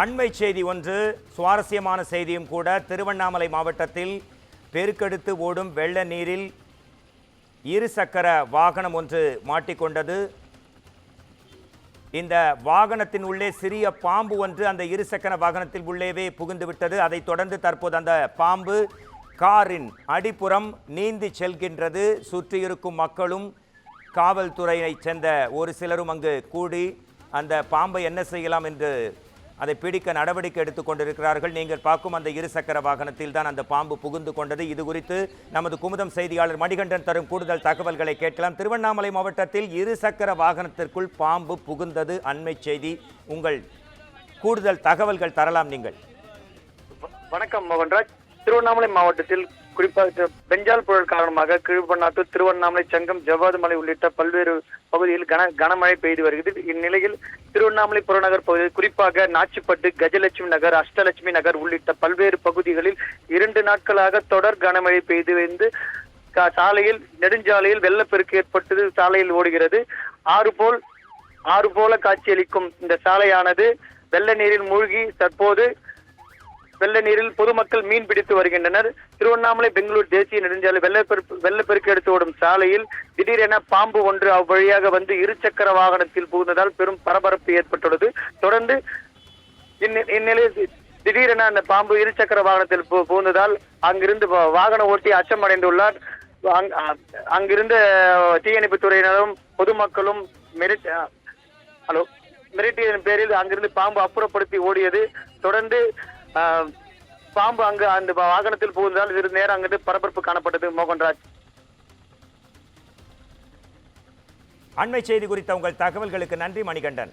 அண்மை செய்தி ஒன்று, சுவாரஸ்யமான செய்தியும் கூட. திருவண்ணாமலை மாவட்டத்தில் பெருக்கெடுத்து ஓடும் வெள்ள நீரில் இருசக்கர வாகனம் ஒன்று மாட்டிக்கொண்டது. இந்த வாகனத்தின் உள்ளே சிறிய பாம்பு ஒன்று அந்த இருசக்கர வாகனத்தில் உள்ளேவே புகுந்து விட்டது. அதைத் தொடர்ந்து தற்போது அந்த பாம்பு காரின் அடிப்புறம் நீந்தி செல்கின்றது. சுற்றியிருக்கும் மக்களும் காவல்துறையைச் சேர்ந்த ஒரு சிலரும் அங்கு கூடி அந்த பாம்பை என்ன செய்யலாம் என்று அதை பிடிக்க நடவடிக்கை எடுத்துக் கொண்டிருக்கிறார்கள். நீங்கள் பார்க்கும் அந்த இருசக்கர வாகனத்தில் தான் அந்த பாம்பு புகுந்து கொண்டது. இது குறித்து நமது குமுதம் செய்தியாளர் மணிகண்டன் தரும் கூடுதல் தகவல்களை கேட்கலாம். திருவண்ணாமலை மாவட்டத்தில் இருசக்கர வாகனத்திற்குள் பாம்பு புகுந்தது அண்மை செய்தி. உங்கள் கூடுதல் தகவல்கள் தரலாம் நீங்கள். வணக்கம் மோகன்ராஜ். திருவண்ணாமலை மாவட்டத்தில் குறிப்பாக பெஞ்சால் புயல் காரணமாக கீழ்பண்ணாத்தூர், திருவண்ணாமலை, சங்கம், ஜவ்வாது மலை உள்ளிட்ட பல்வேறு பகுதியில் கனமழை பெய்து வருகிறது. இந்நிலையில் திருவண்ணாமலை புறநகர் பகுதியில் குறிப்பாக நாச்சிப்பட்டு, கஜலட்சுமி நகர், அஷ்டலட்சுமி நகர் உள்ளிட்ட பல்வேறு பகுதிகளில் 2 நாட்களாக தொடர் கனமழை பெய்து வந்து சாலையில் நெடுஞ்சாலையில் வெள்ளப்பெருக்கு ஏற்பட்டது. சாலையில் ஓடுகிறது. ஆறு போல காட்சியளிக்கும் இந்த சாலையானது வெள்ள நீரில் மூழ்கி தற்போது வெள்ள நீரில் பொதுமக்கள் மீன் பிடித்து வருகின்றனர். திருவண்ணாமலை பெங்களூர் தேசிய நெடுஞ்சாலை வெள்ளப்பெருக்கு எடுத்து ஓடும் சாலையில் திடீரென பாம்பு ஒன்று அவ்வழியாக வந்து இருசக்கர வாகனத்தில் புகுந்ததால் பெரும் பரபரப்பு ஏற்பட்டுள்ளது. தொடர்ந்து இந்நிலையில் திடீரென அந்த பாம்பு இருசக்கர வாகனத்தில் புகுந்ததால் அங்கிருந்து வாகன ஓட்டி அச்சமடைந்துள்ளார். அங்கிருந்த தீயணைப்பு துறையினரும் பொதுமக்களும் மிரட்டியதன் பேரில் அங்கிருந்து பாம்பு அப்புறப்படுத்தி ஓடியது. தொடர்ந்து பாம்பு அங்கு அந்த வாகனத்தில் புகுந்ததால் சிறிது நேரம் அங்கிருந்து பரபரப்பு காணப்பட்டது. மோகன்ராஜ், அண்மை செய்தி குறித்த உங்கள் தகவல்களுக்கு நன்றி மணிகண்டன்.